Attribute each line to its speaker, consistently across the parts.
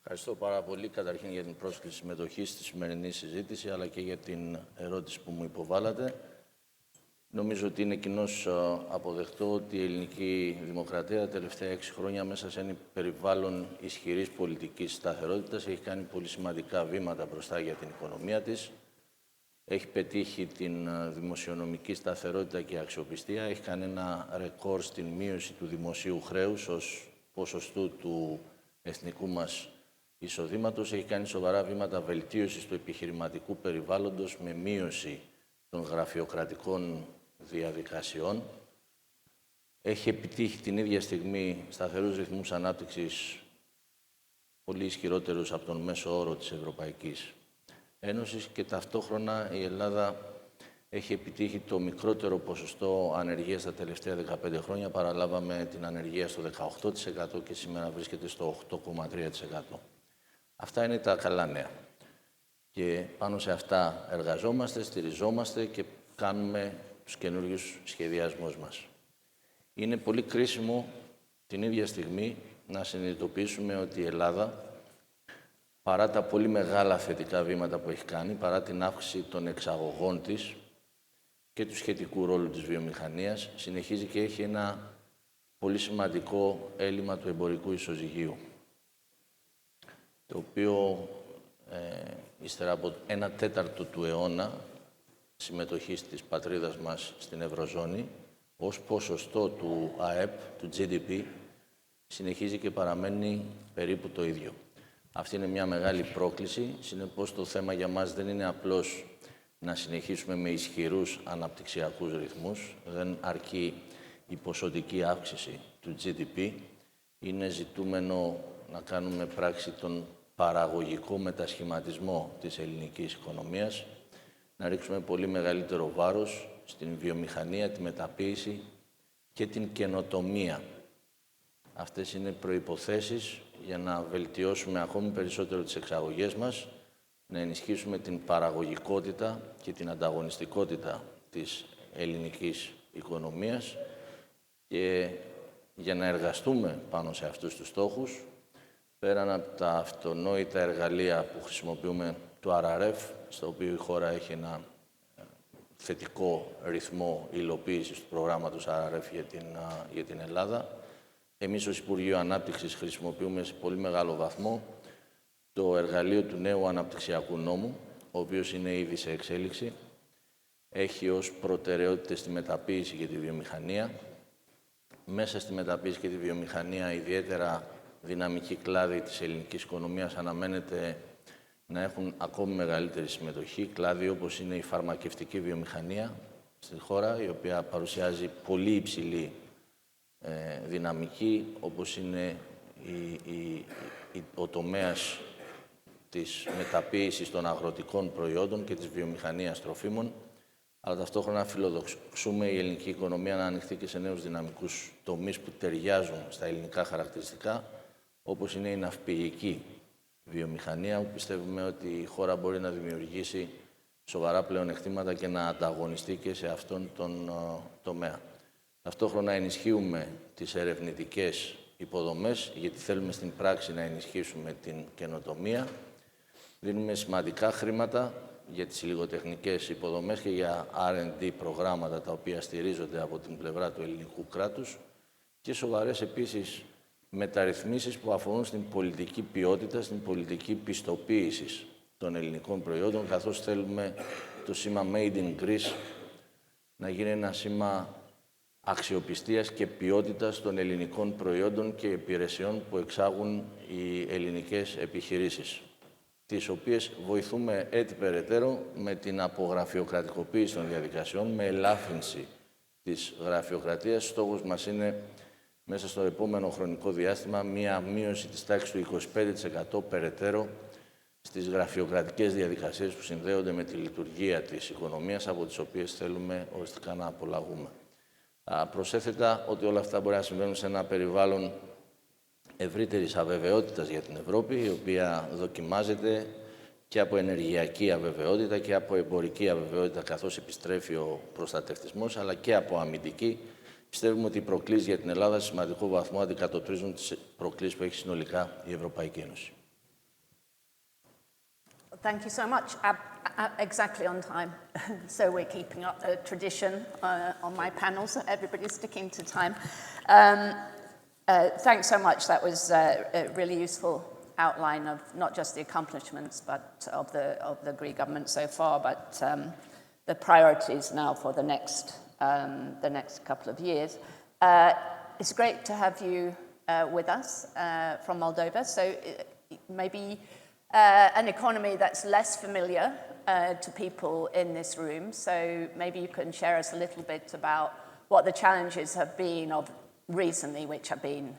Speaker 1: Ευχαριστώ πάρα πολύ καταρχήν για την πρόσκληση συμμετοχής στη σημερινή συζήτηση, αλλά και για την ερώτηση που μου υποβάλατε. Νομίζω ότι είναι κοινώς αποδεκτό ότι η ελληνική δημοκρατία τα τελευταία 6 χρόνια μέσα σε ένα περιβάλλον ισχυρής πολιτικής σταθερότητας έχει κάνει πολύ σημαντικά βήματα μπροστά για την οικονομία της. Έχει πετύχει την δημοσιονομική σταθερότητα και αξιοπιστία. Έχει κάνει ένα ρεκόρ στην μείωση του δημοσίου χρέους ως ποσοστού του εθνικού μας εισοδήματος. Έχει κάνει σοβαρά βήματα βελτίωσης του επιχειρηματικού περιβάλλοντος με μείωση των γραφειοκρατικών διαδικασιών. Έχει επιτύχει την ίδια στιγμή σταθερούς ρυθμούς ανάπτυξης πολύ ισχυρότερους από τον μέσο όρο της Ευρωπαϊκής Ένωσης και ταυτόχρονα η Ελλάδα έχει επιτύχει το μικρότερο ποσοστό ανεργίας τα τελευταία 15 χρόνια. Παραλάβαμε την ανεργία στο 18% και σήμερα βρίσκεται στο 8,3%. Αυτά είναι τα καλά νέα. Και πάνω σε αυτά εργαζόμαστε, στηριζόμαστε και κάνουμε τους καινούριους σχεδιασμούς μας. Είναι πολύ κρίσιμο την ίδια στιγμή να συνειδητοποιήσουμε ότι η Ελλάδα, παρά τα πολύ μεγάλα θετικά βήματα που έχει κάνει, παρά την αύξηση των εξαγωγών της και του σχετικού ρόλου της βιομηχανίας, συνεχίζει και έχει ένα πολύ σημαντικό έλλειμμα του εμπορικού ισοζυγίου, το οποίο ύστερα από 1/4 του αιώνα συμμετοχής της πατρίδας μας στην Ευρωζώνη, ως ποσοστό του ΑΕΠ, του GDP, συνεχίζει και παραμένει περίπου το ίδιο. Αυτή είναι μια μεγάλη πρόκληση. Συνεπώς, το θέμα για μας δεν είναι απλώς να συνεχίσουμε με ισχυρούς αναπτυξιακούς ρυθμούς. Δεν αρκεί η ποσοτική αύξηση του GDP. Είναι ζητούμενο να κάνουμε πράξη τον παραγωγικό μετασχηματισμό της ελληνικής οικονομίας, να ρίξουμε πολύ μεγαλύτερο βάρος στην βιομηχανία, τη μεταποίηση και την καινοτομία. Αυτές είναι προϋποθέσεις για να βελτιώσουμε ακόμη περισσότερο τις εξαγωγές μας, να ενισχύσουμε την παραγωγικότητα και την ανταγωνιστικότητα της ελληνικής οικονομίας και για να εργαστούμε πάνω σε αυτούς τους στόχους, πέραν από τα αυτονόητα εργαλεία που χρησιμοποιούμε του RRF, στο οποίο η χώρα έχει ένα θετικό ρυθμό υλοποίησης του προγράμματος RRF για την Ελλάδα. Εμείς ως Υπουργείο Ανάπτυξης χρησιμοποιούμε σε πολύ μεγάλο βαθμό το εργαλείο του νέου αναπτυξιακού νόμου, ο οποίος είναι ήδη σε εξέλιξη. Έχει ως προτεραιότητες τη μεταποίηση και τη βιομηχανία. Μέσα στη μεταποίηση και τη βιομηχανία, ιδιαίτερα δυναμική κλάδη της ελληνικής οικονομίας αναμένεται να έχουν ακόμη μεγαλύτερη συμμετοχή. Κλάδοι όπως είναι η φαρμακευτική βιομηχανία στην χώρα, η οποία παρουσιάζει πολύ υψηλή δυναμική, όπως είναι ο τομέας της μεταποίησης των αγροτικών προϊόντων και της βιομηχανίας τροφίμων, αλλά ταυτόχρονα φιλοδοξούμε η ελληνική οικονομία να ανοιχτεί και σε νέους δυναμικούς τομείς που ταιριάζουν στα ελληνικά χαρακτηριστικά, όπως είναι η ναυπηγική βιομηχανία, όπου πιστεύουμε ότι η χώρα μπορεί να δημιουργήσει σοβαρά πλεονεκτήματα και να ανταγωνιστεί και σε αυτόν τον τομέα. Ταυτόχρονα ενισχύουμε τις ερευνητικές υποδομές, γιατί θέλουμε στην πράξη να ενισχύσουμε την καινοτομία. Δίνουμε σημαντικά χρήματα για τις υλικοτεχνικές υποδομές και για R&D προγράμματα, τα οποία στηρίζονται από την πλευρά του ελληνικού κράτους και σοβαρές επίσης μεταρρυθμίσεις που αφορούν στην πολιτική ποιότητα, στην πολιτική πιστοποίηση των ελληνικών προϊόντων, καθώς θέλουμε το σήμα Made in Greece να γίνει ένα σήμα αξιοπιστίας και ποιότητας των ελληνικών προϊόντων και υπηρεσιών που εξάγουν οι ελληνικές επιχειρήσεις, τις οποίες βοηθούμε έτσι περαιτέρω με την απογραφειοκρατικοποίηση των διαδικασιών, με ελάφρυνση της γραφειοκρατίας. Στόχος μας είναι μέσα στο επόμενο χρονικό διάστημα μία μείωση της τάξης του 25% περαιτέρω στις γραφειοκρατικές διαδικασίες που συνδέονται με τη λειτουργία της οικονομίας, από τις οποίες θέλουμε οριστικά να απολαγούμε. Προσέθετα ότι όλα αυτά μπορεί να συμβαίνουν σε ένα περιβάλλον ευρύτερης αβεβαιότητας για την Ευρώπη, η οποία δοκιμάζεται και από ενεργειακή αβεβαιότητα και από εμπορική αβεβαιότητα, καθώς επιστρέφει ο προστατευτισμός, αλλά και από αμυντική. Πιστεύουμε ότι οι προκλήσεις για την Ελλάδα σε σημαντικό βαθμό αντικατοπτρίζουν τις προκλήσεις που έχει συνολικά η Ευρωπαϊκή Ένωση.
Speaker 2: Thank you so much. Exactly on time. So we're keeping up the tradition on my panel, so everybody's sticking to time. Thanks so much. That was a really useful outline of not just the accomplishments, but of the Greek government so far, but the priorities now for the next couple of years. It's great to have you with us from Moldova. So maybe an economy that's less familiar to people in this room. So maybe you can share us a little bit about what the challenges have been of recently, which have been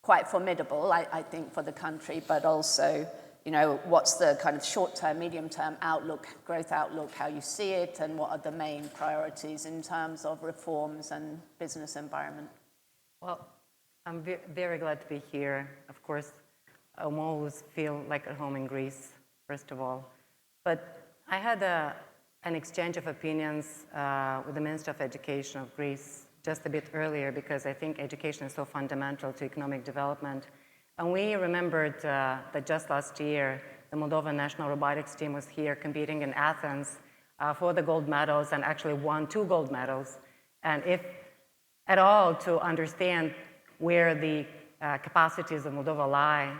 Speaker 2: quite formidable, I think, for the country, but also, you know, what's the kind of short-term, medium-term outlook, growth outlook, how you see it, and what are the main priorities in terms of reforms and business environment?
Speaker 3: Well, I'm very glad to be here. Of course, I always feel like at home in Greece, first of all. But I had an exchange of opinions with the Minister of Education of Greece just a bit earlier, because I think education is so fundamental to economic development. And we remembered that just last year, the Moldovan national robotics team was here competing in Athens for the gold medals, and actually won 2 gold medals. And if at all to understand where the capacities of Moldova lie,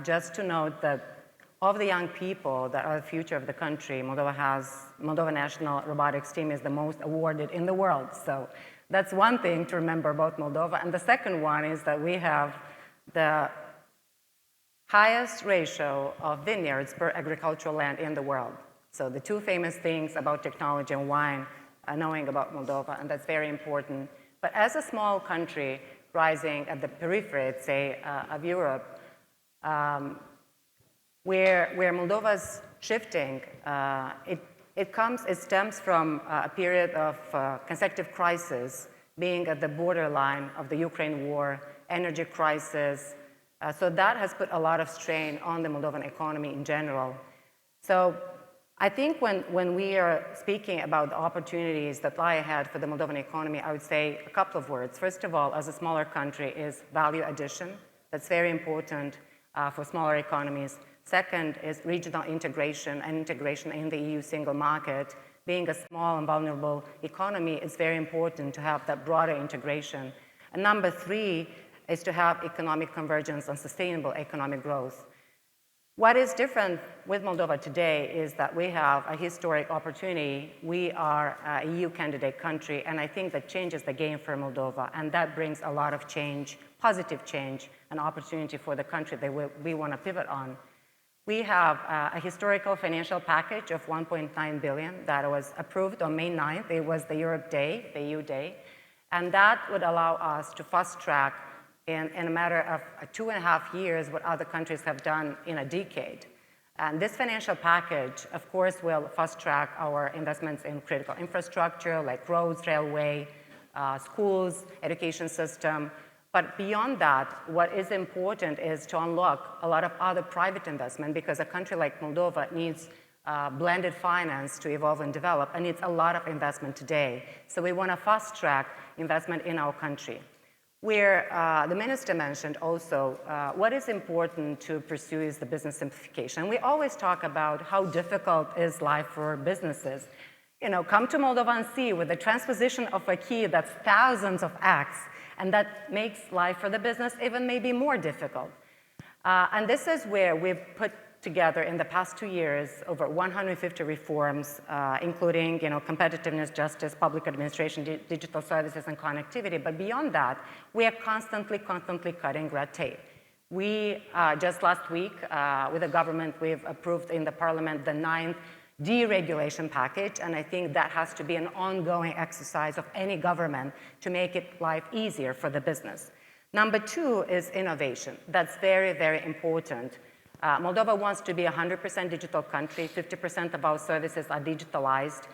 Speaker 3: just to note that of the young people that are the future of the country, Moldova National Robotics Team is the most awarded in the world. So that's one thing to remember about Moldova. And the second one is that we have the highest ratio of vineyards per agricultural land in the world. So the 2 famous things about technology and wine are knowing about Moldova, and that's very important. But as a small country rising at the periphery, say, of Europe, where Moldova's shifting, it stems from a period of consecutive crises, being at the borderline of the Ukraine war, energy crisis. So that has put a lot of strain on the Moldovan economy in general. So I think when we are speaking about the opportunities that lie ahead for the Moldovan economy, I would say a couple of words. First of all, as a smaller country, is value addition. That's very important for smaller economies. Second is regional integration and integration in the EU single market. Being a small and vulnerable economy, it's very important to have that broader integration. And number 3 is to have economic convergence and sustainable economic growth. What is different with Moldova today is that we have a historic opportunity. We are a EU candidate country, and I think that changes the game for Moldova, and that brings a lot of change, positive change, and opportunity for the country that we want to pivot on. We have a historical financial package of 1.9 billion that was approved on May 9th. It was the Europe Day, the EU Day, and that would allow us to fast track in a matter of 2.5 years what other countries have done in a decade. And this financial package, of course, will fast track our investments in critical infrastructure like roads, railway, schools, education system. But beyond that, what is important is to unlock a lot of other private investment, because a country like Moldova needs blended finance to evolve and develop, and needs a lot of investment today. So we want to fast track investment in our country. Where the minister mentioned also, what is important to pursue is the business simplification. We always talk about how difficult is life for businesses. You know, come to Moldova and see, with the transposition of a key, that's thousands of acts, and that makes life for the business even maybe more difficult. And this is where we've put together in the past 2 years over 150 reforms, including, you know, competitiveness, justice, public administration, digital services, and connectivity. But beyond that, we are constantly cutting red tape. We, just last week, with the government, we've approved in the parliament the 9th deregulation package, and I think that has to be an ongoing exercise of any government to make life easier for the business. Number 2 is innovation. That's very, very important. Moldova wants to be a 100% digital country. 50% of our services are digitalized.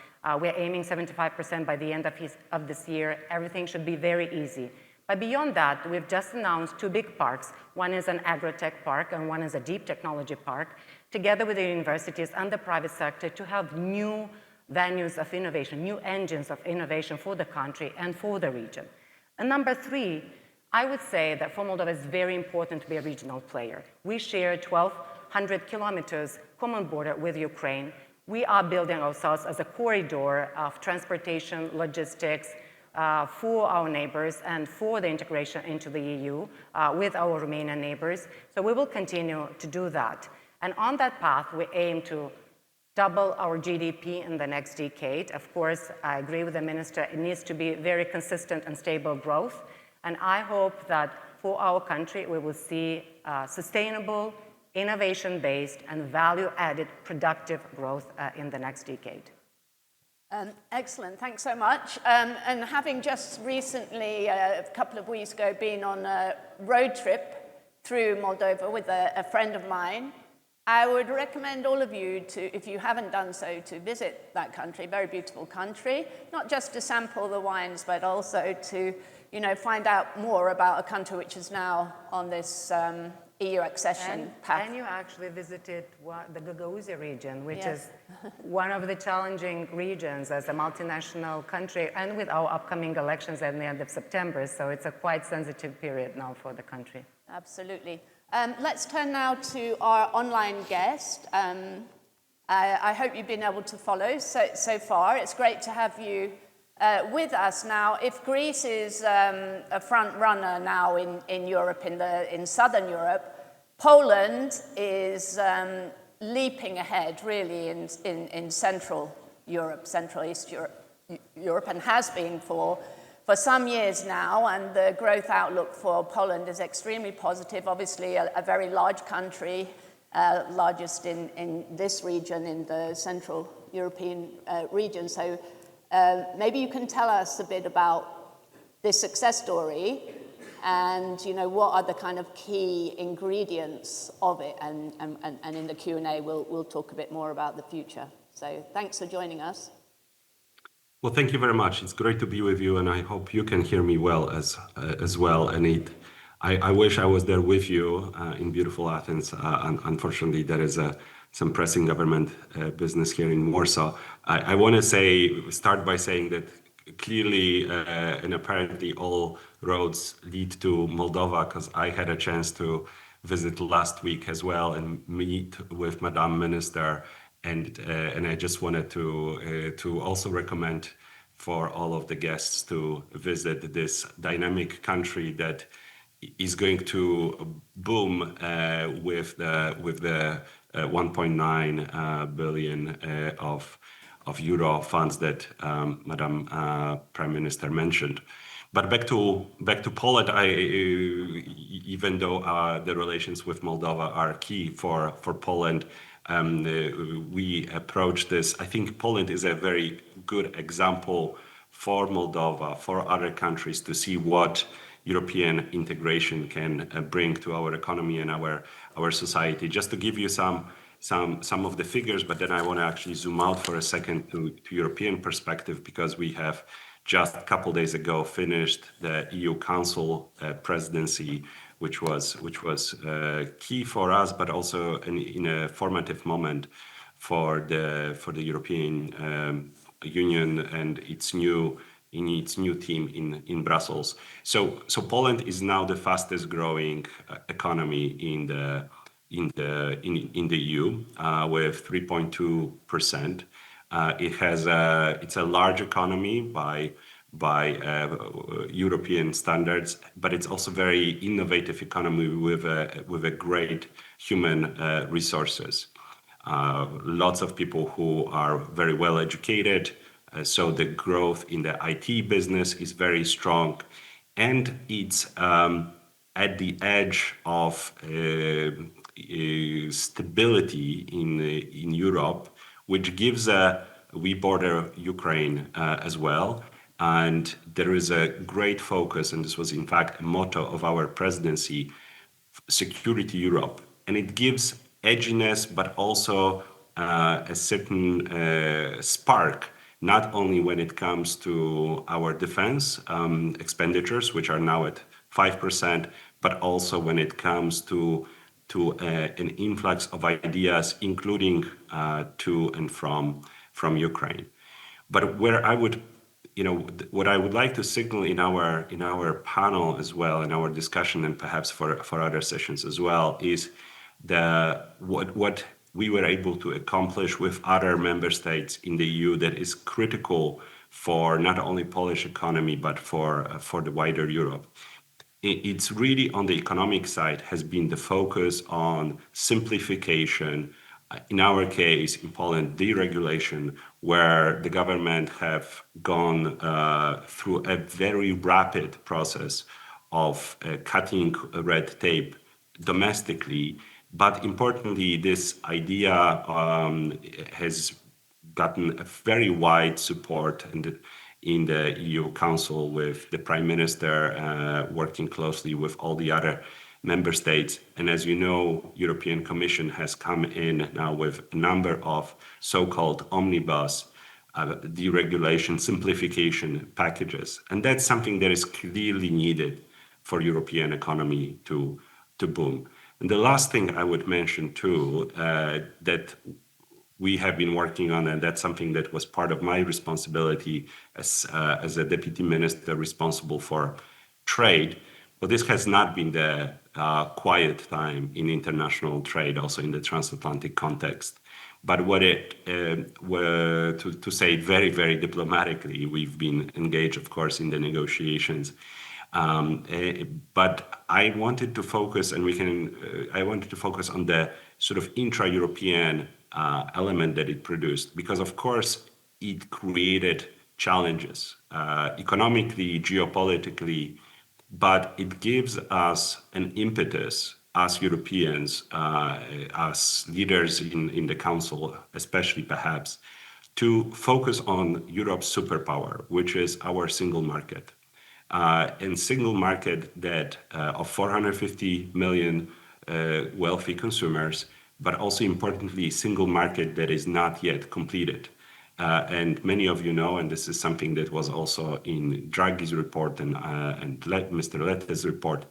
Speaker 3: We're aiming 75% by the end of this year. Everything should be very easy. But beyond that, we've just announced 2 big parks. One is an agri-tech park, and one is a deep technology park, together with the universities and the private sector, to have new venues of innovation, new engines of innovation for the country and for the region. And number 3, I would say that for Moldova, it's very important to be a regional player. We share 12 100 kilometers common border with Ukraine, we are building ourselves as a corridor of transportation, logistics, for our neighbors and for the integration into the EU with our Romanian neighbors. So we will continue to do that. And on that path, we aim to double our GDP in the next decade. Of course, I agree with the minister, it needs to be very consistent and stable growth. And I hope that for our country, we will see sustainable, innovation-based, and value-added productive growth in the next decade.
Speaker 2: Excellent, thanks so much. And having just recently, a couple of weeks ago, been on a road trip through Moldova with a friend of mine, I would recommend all of you to, if you haven't done so, to visit that country, very beautiful country, not just to sample the wines, but also to, you know, find out more about a country which is now on this EU accession path.
Speaker 3: And you actually visited the Gagauzia region, which
Speaker 2: Yes.
Speaker 3: is one of the challenging regions as a multinational country, and with our upcoming elections at the end of September, so it's a quite sensitive period now for the country.
Speaker 2: Absolutely. Let's turn now to our online guest. I hope you've been able to follow so far. It's great to have you with us now. If Greece is a front runner now in Europe, in southern Europe, Poland is leaping ahead really in Central Europe, Central East Europe, and has been for some years now, and the growth outlook for Poland is extremely positive. Obviously, a very large country, largest in this region, in the Central European region. So maybe you can tell us a bit about this success story, and you know, what are the kind of key ingredients of it, and in the Q&A we'll talk a bit more about the future. So thanks for joining us.
Speaker 4: Well, thank you very much. It's great to be with you, and I hope you can hear me well as well. And I wish I was there with you in beautiful Athens. Unfortunately, there is some pressing government business here in Warsaw. I want to start by saying that clearly and apparently all roads lead to Moldova, because I had a chance to visit last week as well and meet with Madam Minister. And I just wanted to also recommend for all of the guests to visit this dynamic country that is going to boom with the 1.9 billion of euro funds that Madam Prime Minister mentioned. But back to Poland, even though the relations with Moldova are key for Poland, we approach this. I think Poland is a very good example for Moldova, for other countries, to see what European integration can bring to our economy and our society. Just to give you some of the figures, but then I want to actually zoom out for a second to European perspective, because we have just a couple days ago finished the EU Council presidency, which was key for us, but also in a formative moment for the European Union and its new team in Brussels. So Poland is now the fastest growing economy in the EU with 3.2%. It's a large economy by European standards, but it's also very innovative economy with a great human resources. Lots of people who are very well educated, so the growth in the IT business is very strong, and it's at the edge of stability in Europe, which gives we border Ukraine as well. And there is a great focus, and this was in fact a motto of our presidency, Security Europe. And it gives edginess, but also a certain spark, not only when it comes to our defense expenditures, which are now at 5%, but also when it comes to an influx of ideas, including to and from Ukraine. But where I would, what I would like to signal in our panel as well, in our discussion, and perhaps for other sessions as well, is what we were able to accomplish with other member states in the EU that is critical for not only Polish economy, but for the wider Europe. It's really on the economic side has been the focus on simplification. In our case, in Poland, deregulation, where the government have gone through a very rapid process of cutting red tape domestically. But importantly, this idea has gotten a very wide support in the EU Council, with the Prime Minister working closely with all the other member states. And as you know, European Commission has come in now with a number of so-called omnibus deregulation simplification packages. And that's something that is clearly needed for European economy to boom. And the last thing I would mention too, that we have been working on, and that's something that was part of my responsibility as a deputy minister responsible for trade. But this has not been the quiet time in international trade, also in the transatlantic context. But to say it very, very diplomatically, we've been engaged, of course, in the negotiations. But I wanted to focus, I wanted to focus on the sort of intra-European element that it produced, because of course it created challenges economically, geopolitically, but it gives us an impetus as Europeans, as leaders in the Council, especially perhaps, to focus on Europe's superpower, which is our single market. And single market that of 450 million wealthy consumers, but also importantly, single market that is not yet completed. And many of you know, and this is something that was also in Draghi's report and Mr. Lette's report,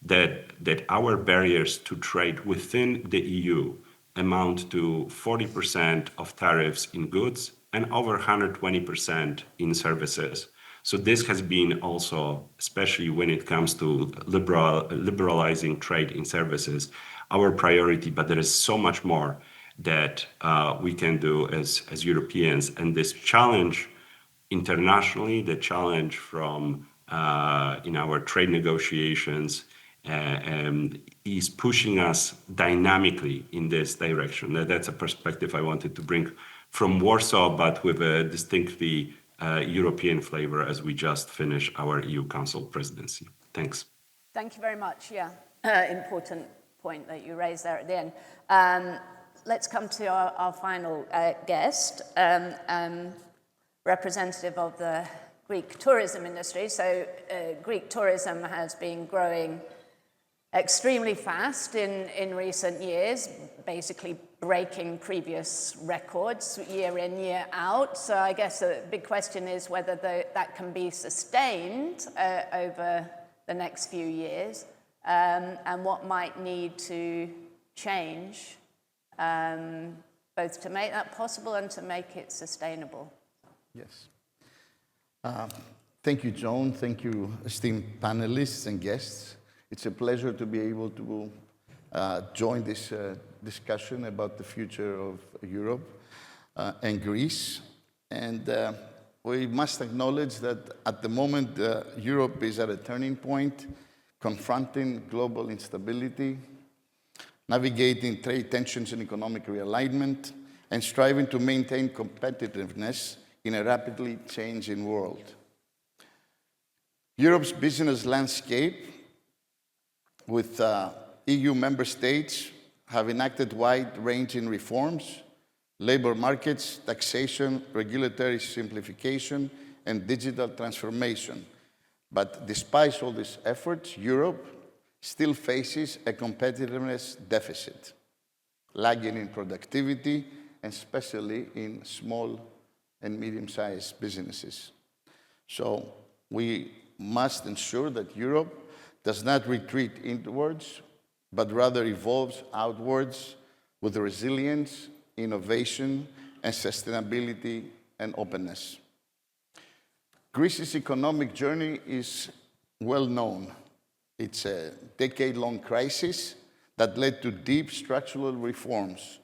Speaker 4: that our barriers to trade within the EU amount to 40% of tariffs in goods and over 120% in services. So this has been also, especially when it comes to liberalizing trade in services, our priority, but there is so much more that we can do as Europeans. And this challenge internationally, the challenge from in our trade negotiations is pushing us dynamically in this direction. That's a perspective I wanted to bring from Warsaw, but with a distinctly European flavor as we just finished our EU Council presidency. Thanks.
Speaker 2: Thank you very much. Yeah, important point that you raised there at the end. Let's come to our final guest, representative of the Greek tourism industry. So Greek tourism has been growing extremely fast in recent years, basically breaking previous records year in, year out. So I guess the big question is whether that can be sustained over the next few years, and what might need to change, both to make that possible and to make it sustainable.
Speaker 5: Yes. Thank you, Joan. Thank you, esteemed panelists and guests. It's a pleasure to be able to join this discussion about the future of Europe and Greece. And we must acknowledge that at the moment, Europe is at a turning point, confronting global instability, navigating trade tensions and economic realignment, and striving to maintain competitiveness in a rapidly changing world. Europe's business landscape, with EU member states, have enacted wide-ranging reforms, labor markets, taxation, regulatory simplification, and digital transformation. But despite all these efforts, Europe still faces a competitiveness deficit, lagging in productivity, and especially in small and medium-sized businesses. So we must ensure that Europe does not retreat inwards, but rather evolves outwards with resilience, innovation, and sustainability and openness. Greece's economic journey is well known. It's a decade-long crisis that led to deep structural reforms.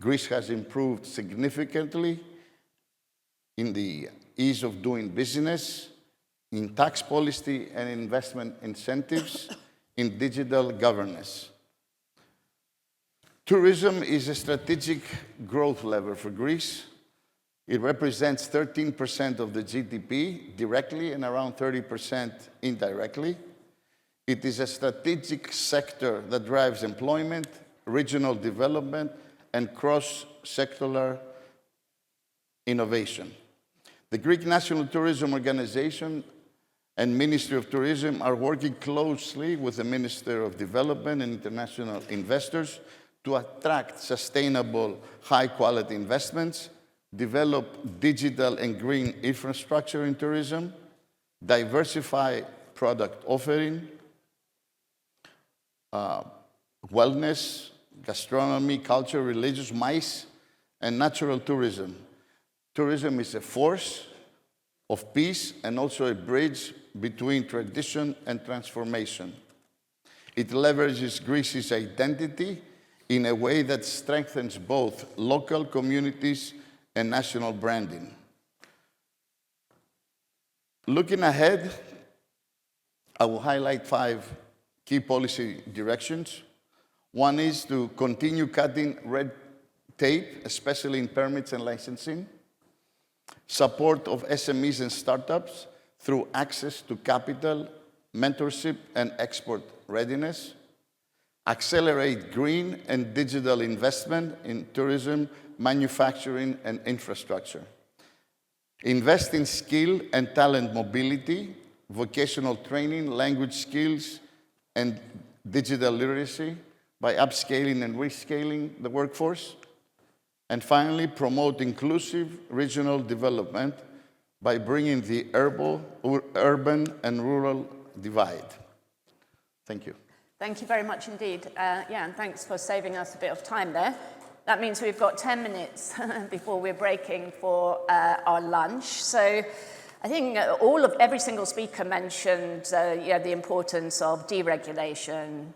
Speaker 5: Greece has improved significantly in the ease of doing business, in tax policy and investment incentives, in digital governance. Tourism is a strategic growth lever for Greece. It represents 13% of the GDP directly and around 30% indirectly. It is a strategic sector that drives employment, regional development, and cross-sectoral innovation. The Greek National Tourism Organization and Ministry of Tourism are working closely with the Minister of Development and international investors to attract sustainable, high-quality investments, develop digital and green infrastructure in tourism, diversify product offering, wellness, gastronomy, culture, religious, MICE, and natural tourism. Tourism is a force of peace and also a bridge between tradition and transformation. It leverages Greece's identity in a way that strengthens both local communities and national branding. Looking ahead, I will highlight 5 key policy directions. One is to continue cutting red tape, especially in permits and licensing, support of SMEs and startups through access to capital, mentorship, and export readiness, accelerate green and digital investment in tourism, manufacturing, and infrastructure. Invest in skill and talent mobility, vocational training, language skills, and digital literacy by upscaling and rescaling the workforce. And finally, promote inclusive regional development by bringing the urban and rural divide. Thank you.
Speaker 2: Thank you very much indeed. And thanks for saving us a bit of time there. That means we've got 10 minutes before we're breaking for our lunch. So I think every single speaker mentioned the importance of deregulation,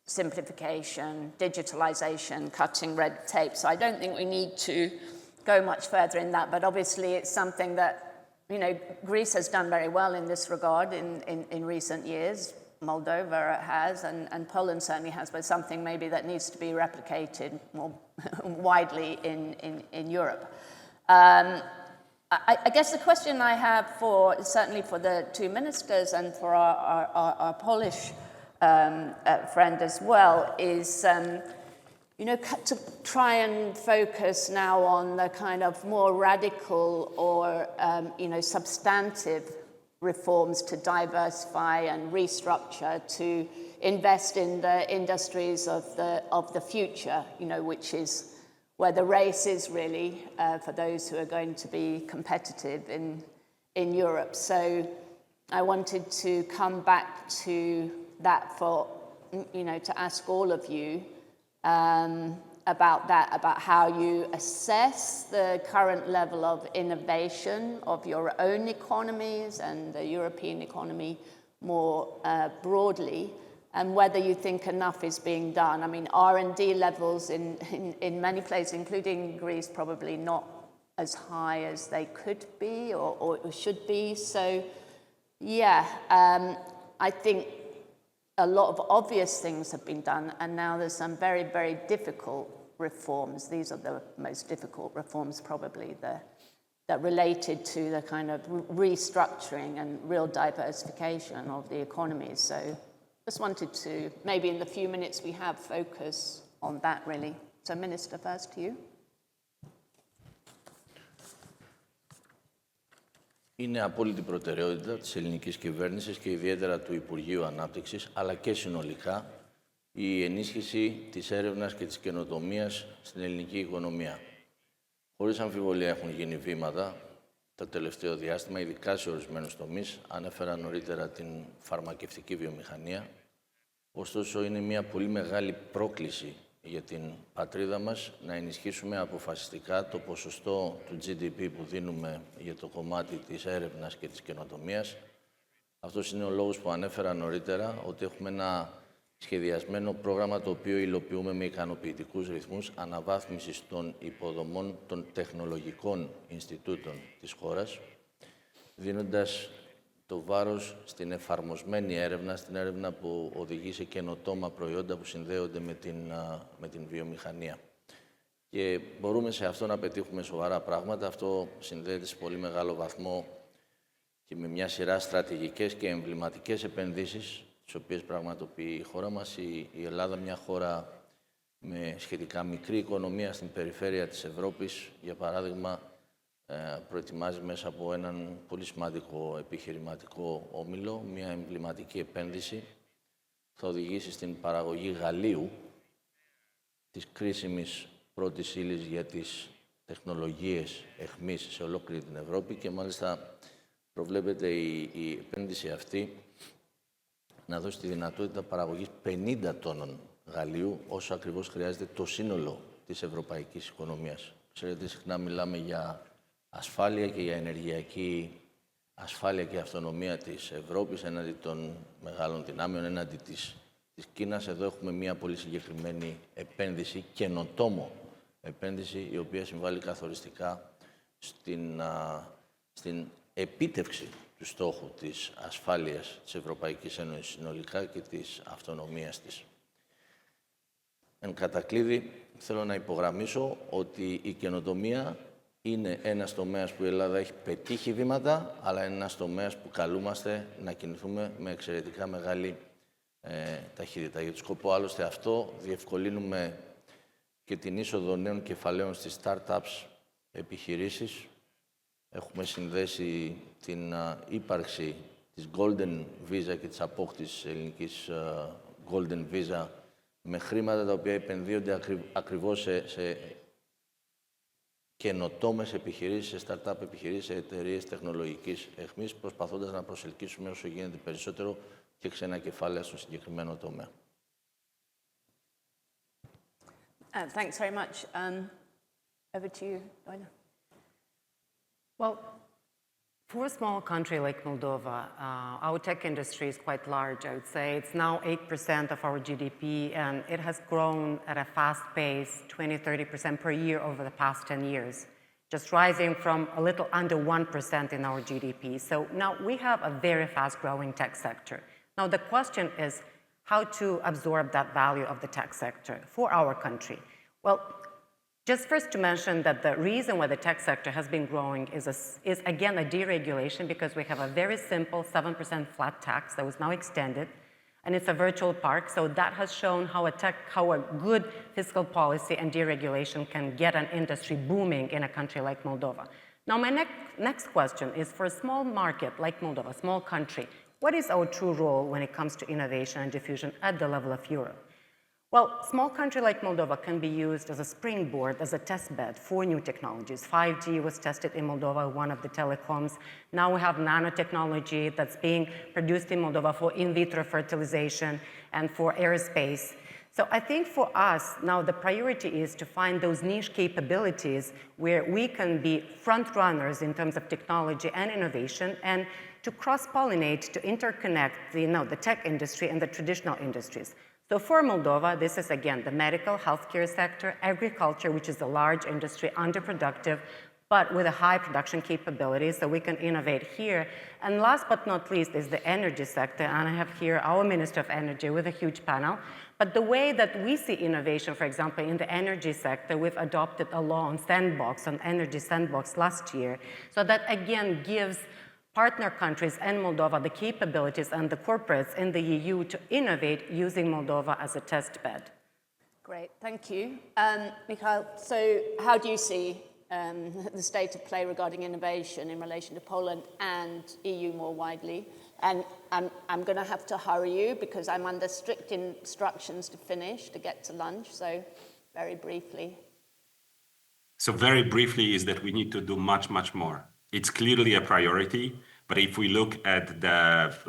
Speaker 2: simplification, digitalisation, cutting red tape. So I don't think we need to go much further in that, but obviously it's something that Greece has done very well in this regard in recent years. Moldova has, and Poland certainly has, but something maybe that needs to be replicated more widely in Europe. I guess the question I have certainly for the 2 ministers and for our Polish friend as well is, to try and focus now on the kind of more radical or, substantive reforms to diversify and restructure, to invest in the industries of the future, which is where the race is really for those who are going to be competitive in Europe. So I wanted to come back to that to ask all of you about that, about how you assess the current level of innovation of your own economies and the European economy more broadly, and whether you think enough is being done. I mean, R&D levels in many places, including Greece, probably not as high as they could be or should be. So, I think a lot of obvious things have been done, and now there's some very, very difficult reforms. These are the most difficult reforms, probably, that related to the kind of restructuring and real diversification of the economy. So just wanted to, maybe in the few minutes we have, focus on that, really. So, Minister, first to you.
Speaker 1: Είναι απόλυτη προτεραιότητα της ελληνικής κυβέρνησης και ιδιαίτερα του Υπουργείου Ανάπτυξης, αλλά και συνολικά, η ενίσχυση της έρευνας και της καινοτομίας στην ελληνική οικονομία. Χωρίς αμφιβολία έχουν γίνει βήματα το τελευταίο διάστημα, ειδικά σε ορισμένους τομείς. Ανέφερα νωρίτερα την φαρμακευτική βιομηχανία. Ωστόσο, είναι μια πολύ μεγάλη πρόκληση για την πατρίδα μας να ενισχύσουμε αποφασιστικά το ποσοστό του GDP που δίνουμε για το κομμάτι της έρευνας και της καινοτομίας. Αυτός είναι ο λόγος που ανέφερα νωρίτερα, ότι έχουμε ένα σχεδιασμένο πρόγραμμα το οποίο υλοποιούμε με ικανοποιητικούς ρυθμούς αναβάθμισης των υποδομών των τεχνολογικών Ινστιτούτων της χώρας, δίνοντας το βάρος στην εφαρμοσμένη έρευνα, στην έρευνα που οδηγεί σε καινοτόμα προϊόντα που συνδέονται με την βιομηχανία. Και μπορούμε σε αυτό να πετύχουμε σοβαρά πράγματα. Αυτό συνδέεται σε πολύ μεγάλο βαθμό και με μια σειρά στρατηγικές και εμβληματικές επενδύσεις, τις οποίες πραγματοποιεί η χώρα μας. Η Ελλάδα, μια χώρα με σχετικά μικρή οικονομία στην περιφέρεια της Ευρώπης, για παράδειγμα, προετοιμάζει μέσα από έναν πολύ σημαντικό επιχειρηματικό όμιλο μια εμβληματική επένδυση που θα οδηγήσει στην παραγωγή γαλλίου, της κρίσιμης πρώτης ύλης για τις τεχνολογίες εχμής σε ολόκληρη την Ευρώπη και μάλιστα προβλέπεται η επένδυση αυτή να δώσει τη δυνατότητα παραγωγής 50 τόνων γαλλίου, όσο ακριβώς χρειάζεται το σύνολο της ευρωπαϊκής οικονομίας. Ξέρετε, συχνά μιλάμε για ασφάλεια και για ενεργειακή ασφάλεια και αυτονομία της Ευρώπης έναντι των μεγάλων δυνάμεων, έναντι της Κίνας. Εδώ έχουμε μια πολύ συγκεκριμένη επένδυση, καινοτόμο επένδυση, η οποία συμβάλλει καθοριστικά στην επίτευξη του στόχου της ασφάλειας της Ευρωπαϊκής Ένωσης συνολικά και της αυτονομίας της. Εν κατακλείδη, θέλω να υπογραμμίσω ότι η καινοτομία είναι ένας τομέας που η Ελλάδα έχει πετύχει βήματα, αλλά είναι ένας τομέας που καλούμαστε να κινηθούμε με εξαιρετικά μεγάλη ταχύτητα. Για το σκοπό άλλωστε αυτό διευκολύνουμε και την είσοδο νέων κεφαλαίων στις startups επιχειρήσεις. Έχουμε συνδέσει την ύπαρξη της Golden Visa και της απόκτησης ελληνικής Golden Visa με χρήματα τα οποία επενδύονται ακριβώς σε καινοτόμες επιχειρήσεις, σε startup επιχειρήσεις, σε εταιρείες τεχνολογικής εχμής, προσπαθώντας να προσελκύσουμε όσο γίνεται περισσότερο και ξένα κεφάλαια στο συγκεκριμένο τομέα.
Speaker 2: Thanks very much. Over to you, Doina.
Speaker 3: Well, for a small country like Moldova, our tech industry is quite large, I would say. It's now 8% of our GDP, and it has grown at a fast pace, 20-30% per year over the past 10 years, just rising from a little under 1% in our GDP. So now we have a very fast-growing tech sector. Now the question is how to absorb that value of the tech sector for our country. Well, just first to mention that the reason why the tech sector has been growing is again a deregulation, because we have a very simple 7% flat tax that was now extended, and it's a virtual park. So that has shown how a good fiscal policy and deregulation can get an industry booming in a country like Moldova. Now my next question is, for a small market like Moldova, a small country, what is our true role when it comes to innovation and diffusion at the level of Europe? Well, a small country like Moldova can be used as a springboard, as a test bed for new technologies. 5G was tested in Moldova, one of the telecoms. Now we have nanotechnology that's being produced in Moldova for in vitro fertilization and for aerospace. So I think for us, now the priority is to find those niche capabilities where we can be front runners in terms of technology and innovation, and to cross-pollinate, to interconnect the tech industry and the traditional industries. So for Moldova, this is again the medical, healthcare sector, agriculture, which is a large industry, underproductive, but with a high production capability, so we can innovate here. And last but not least is the energy sector, and I have here our Minister of Energy with a huge panel. But the way that we see innovation, for example, in the energy sector, we've adopted a law on sandbox, on energy sandbox last year, so that again gives partner countries and Moldova the capabilities and the corporates in the EU to innovate using Moldova as a test bed.
Speaker 2: Great, thank you. Michał, so how do you see the state of play regarding innovation in relation to Poland and EU more widely? And I'm going to have to hurry you because I'm under strict instructions to finish, to get to lunch, so very briefly.
Speaker 4: So very briefly is that we need to do much, much more. It's clearly a priority, but if we look at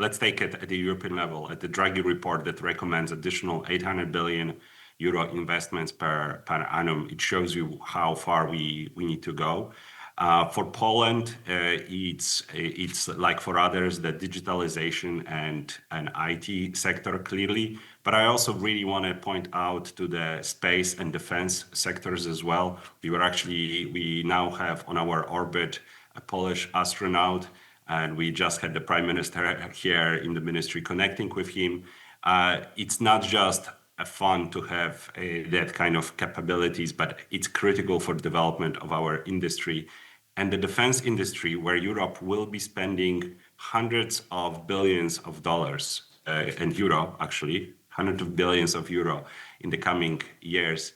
Speaker 4: let's take it at the European level, at the Draghi report that recommends additional 800 billion euro investments per annum, it shows you how far we need to go. For Poland, it's like for others, the digitalization and an IT sector clearly. But I also really want to point out to the space and defense sectors as well. We now have on our orbit a Polish astronaut, and we just had the Prime Minister here in the ministry connecting with him. It's not just fun to have that kind of capabilities, but it's critical for development of our industry. And the defense industry, where Europe will be spending hundreds of billions of dollars, and euro actually, hundreds of billions of euro in the coming years,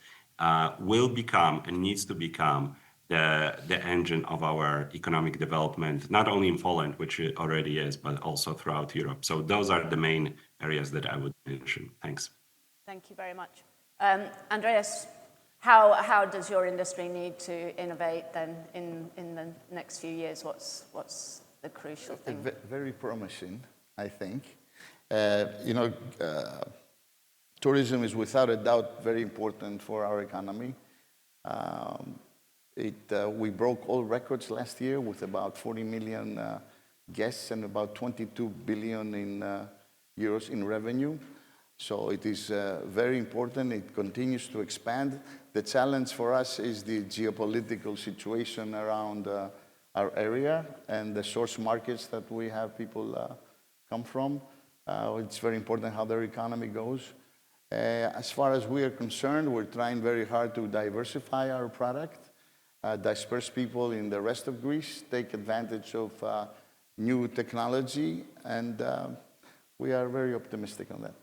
Speaker 4: will become and needs to become the engine of our economic development, not only in Poland, which it already is, but also throughout Europe. So those are the main areas that I would mention. Thanks.
Speaker 2: Thank you very much. Andreas, how does your industry need to innovate then in the next few years? What's the crucial thing?
Speaker 5: Very promising, I think. Tourism is without a doubt very important for our economy. We broke all records last year with about 40 million guests and about 22 billion euros in revenue. So it is very important. It continues to expand. The challenge for us is the geopolitical situation around our area and the source markets that we have people come from. It's very important how their economy goes. As far as we are concerned, we're trying very hard to diversify our product, disperse people in the rest of Greece, take advantage of new technology, and we are very optimistic on that.